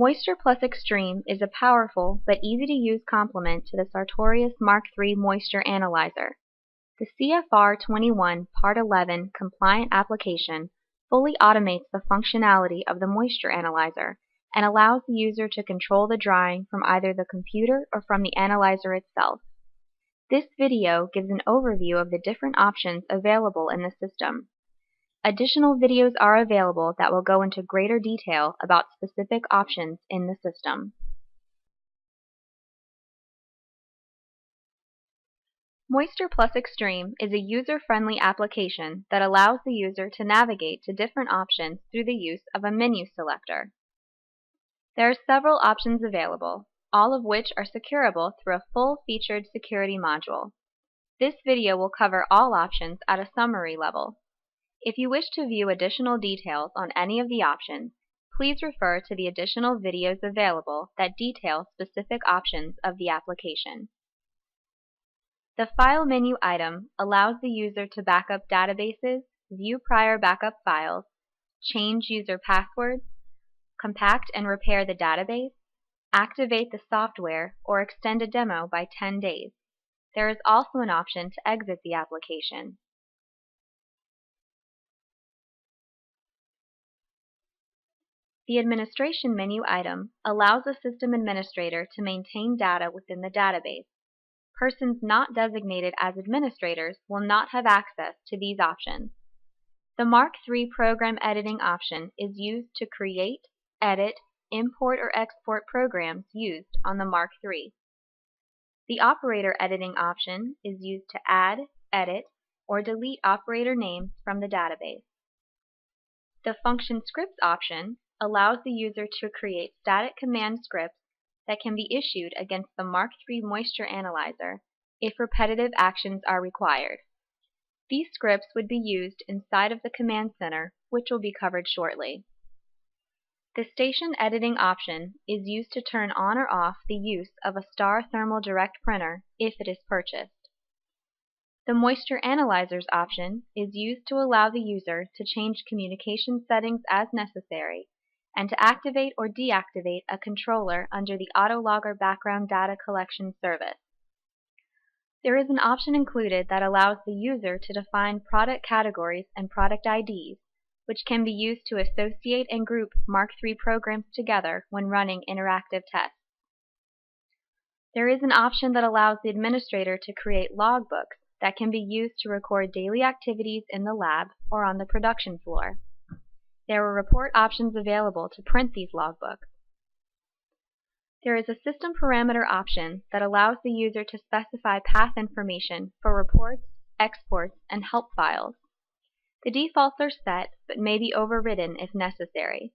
Moisture Plus Extreme is a powerful but easy-to-use complement to the Sartorius Mark III Moisture Analyzer. The CFR 21 Part 11 compliant application fully automates the functionality of the moisture analyzer and allows the user to control the drying from either the computer or from the analyzer itself. This video gives an overview of the different options available in the system. Additional videos are available that will go into greater detail about specific options in the system. Moisture Plus Extreme is a user-friendly application that allows the user to navigate to different options through the use of a menu selector. There are several options available, all of which are securable through a full-featured security module. This video will cover all options at a summary level. If you wish to view additional details on any of the options, please refer to the additional videos available that detail specific options of the application. The File menu item allows the user to back up databases, view prior backup files, change user passwords, compact and repair the database, activate the software, or extend a demo by 10 days. There is also an option to exit the application. The Administration menu item allows the system administrator to maintain data within the database. Persons not designated as administrators will not have access to these options. The Mark III program editing option is used to create, edit, import or export programs used on the Mark III. The operator editing option is used to add, edit, or delete operator names from the database. The Function Scripts option allows the user to create static command scripts that can be issued against the Mark III Moisture Analyzer if repetitive actions are required. These scripts would be used inside of the Command Center, which will be covered shortly. The Station Editing option is used to turn on or off the use of a Star Thermal Direct printer if it is purchased. The Moisture Analyzers option is used to allow the user to change communication settings as necessary and to activate or deactivate a controller under the Autologger background data collection service. There is an option included that allows the user to define product categories and product IDs, which can be used to associate and group Mark III programs together when running interactive tests. There is an option that allows the administrator to create logbooks that can be used to record daily activities in the lab or on the production floor. There are report options available to print these logbooks. There is a system parameter option that allows the user to specify path information for reports, exports, and help files. The defaults are set but may be overridden if necessary.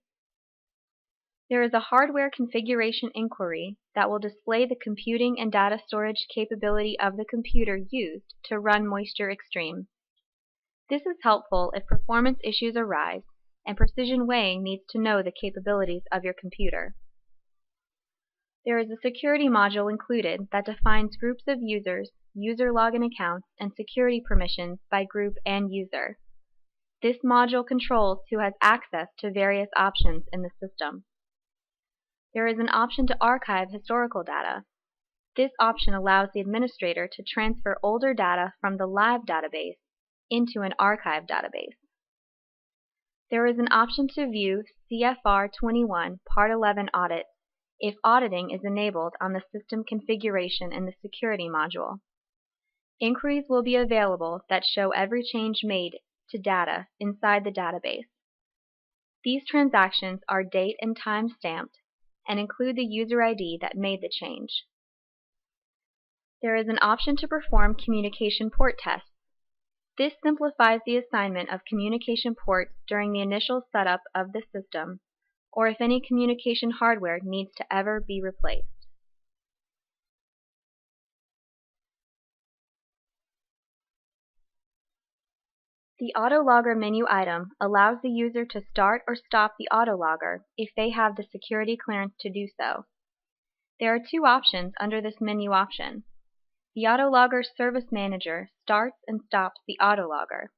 There is a hardware configuration inquiry that will display the computing and data storage capability of the computer used to run Moisture Extreme. This is helpful if performance issues arise and precision weighing needs to know the capabilities of your computer. There is a security module included that defines groups of users, user login accounts, and security permissions by group and user. This module controls who has access to various options in the system. There is an option to archive historical data. This option allows the administrator to transfer older data from the live database into an archive database. There is an option to view CFR 21 Part 11 audits if auditing is enabled on the system configuration in the security module. Inquiries will be available that show every change made to data inside the database. These transactions are date and time stamped and include the user ID that made the change. There is an option to perform communication port tests. This simplifies the assignment of communication ports during the initial setup of the system, or if any communication hardware needs to ever be replaced. The Autologger menu item allows the user to start or stop the Autologger if they have the security clearance to do so. There are two options under this menu option. The Autologger Service Manager starts and stops the Autologger.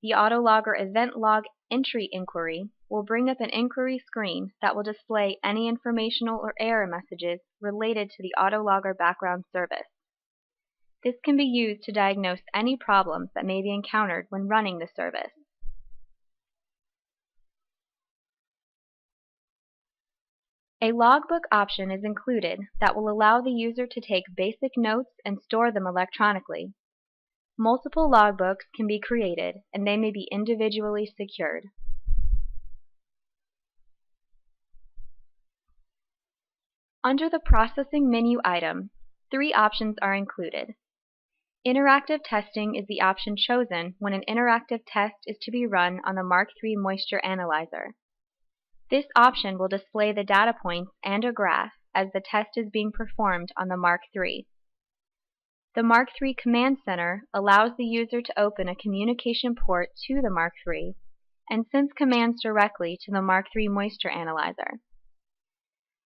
The Autologger Event Log Entry Inquiry will bring up an inquiry screen that will display any informational or error messages related to the Autologger background service. This can be used to diagnose any problems that may be encountered when running the service. A logbook option is included that will allow the user to take basic notes and store them electronically. Multiple logbooks can be created, and they may be individually secured. Under the Processing menu item, 3 options are included. Interactive testing is the option chosen when an interactive test is to be run on the Mark III Moisture Analyzer. This option will display the data points and a graph as the test is being performed on the Mark III. The Mark III Command Center allows the user to open a communication port to the Mark III and sends commands directly to the Mark III Moisture Analyzer.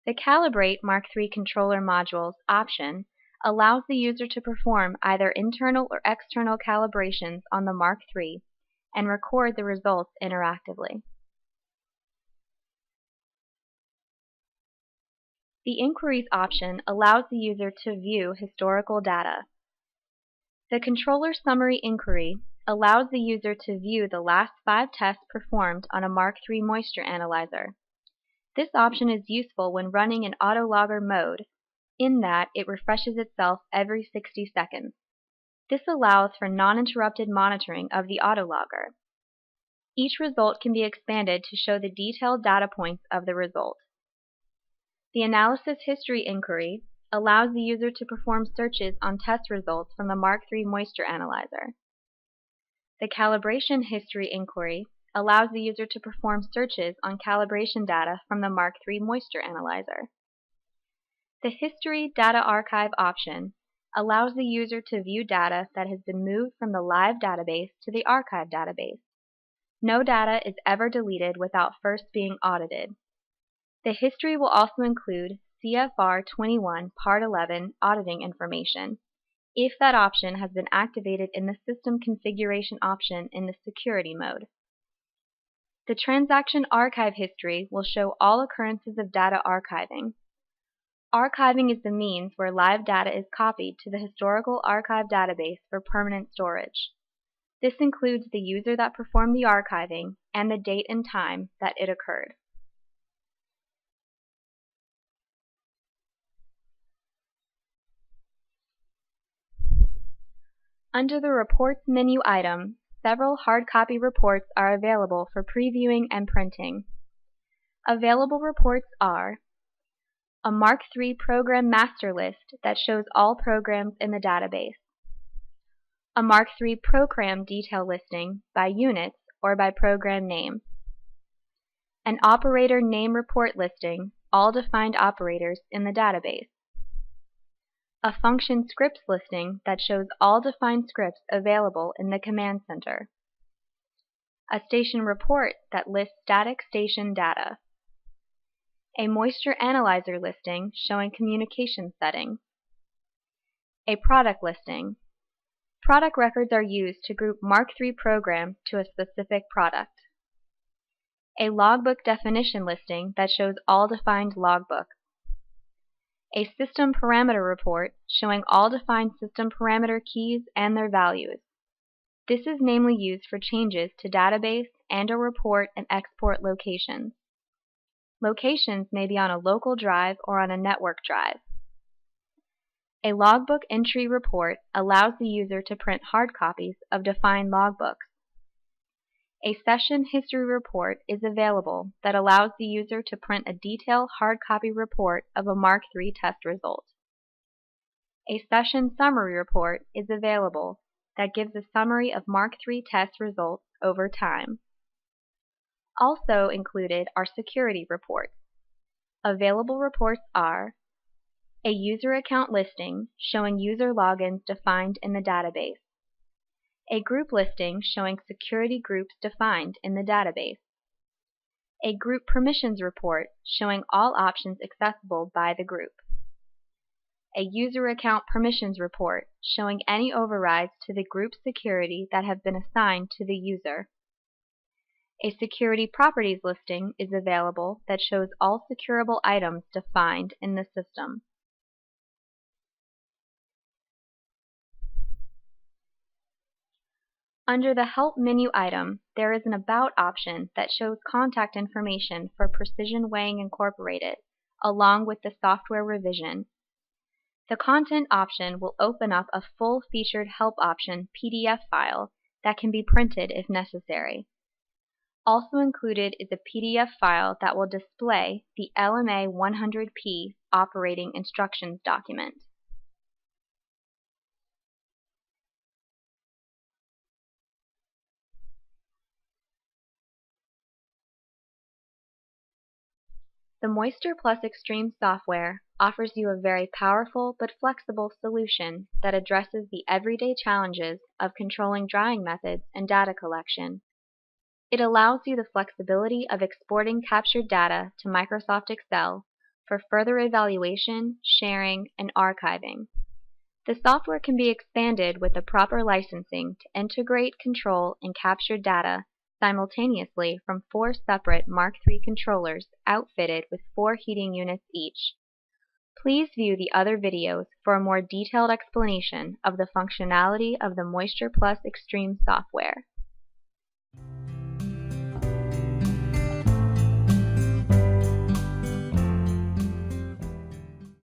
The Calibrate Mark III Controller Modules option allows the user to perform either internal or external calibrations on the Mark III and record the results interactively. The Inquiries option allows the user to view historical data. The Controller Summary Inquiry allows the user to view the last 5 tests performed on a Mark III Moisture Analyzer. This option is useful when running in Autologger mode, in that it refreshes itself every 60 seconds. This allows for non-interrupted monitoring of the Autologger. Each result can be expanded to show the detailed data points of the result. The Analysis History Inquiry allows the user to perform searches on test results from the Mark III Moisture Analyzer. The Calibration History Inquiry allows the user to perform searches on calibration data from the Mark III Moisture Analyzer. The History Data Archive option allows the user to view data that has been moved from the live database to the archive database. No data is ever deleted without first being audited. The history will also include CFR 21 Part 11 auditing information, if that option has been activated in the System Configuration option in the Security mode. The Transaction Archive history will show all occurrences of data archiving. Archiving is the means where live data is copied to the historical archive database for permanent storage. This includes the user that performed the archiving and the date and time that it occurred. Under the Reports menu item, several hard copy reports are available for previewing and printing. Available reports are a Mark III Program Master List that shows all programs in the database, a Mark III Program Detail Listing by units or by program name, an Operator Name Report listing all defined operators in the database, a Function Scripts listing that shows all defined scripts available in the Command Center, a Station Report that lists static station data, a Moisture Analyzer listing showing communication settings, a Product listing. Product records are used to group Mark III programs to a specific product. A Logbook definition listing that shows all defined logbooks. A System Parameter report showing all defined system parameter keys and their values. This is namely used for changes to database and/or report and export locations. Locations may be on a local drive or on a network drive. A Logbook entry report allows the user to print hard copies of defined logbooks. A Session History report is available that allows the user to print a detailed hard copy report of a Mark III test result. A Session Summary report is available that gives a summary of Mark III test results over time. Also included are security reports. Available reports are a user account listing showing user logins defined in the database, a group listing showing security groups defined in the database, a group permissions report showing all options accessible by the group, a user account permissions report showing any overrides to the group security that have been assigned to the user, A security properties listing is available that shows all securable items defined in the system. Under the Help menu item, there is an About option that shows contact information for Precision Weighing Incorporated, along with the software revision. The Content option will open up a full-featured Help option PDF file that can be printed if necessary. Also included is a PDF file that will display the LMA 100P operating instructions document. The Moisture Plus Extreme software offers you a very powerful but flexible solution that addresses the everyday challenges of controlling drying methods and data collection. It allows you the flexibility of exporting captured data to Microsoft Excel for further evaluation, sharing, and archiving. The software can be expanded with the proper licensing to integrate, control, and capture data simultaneously from 4 separate Mark III controllers outfitted with 4 heating units each. Please view the other videos for a more detailed explanation of the functionality of the Moisture Plus Extreme software.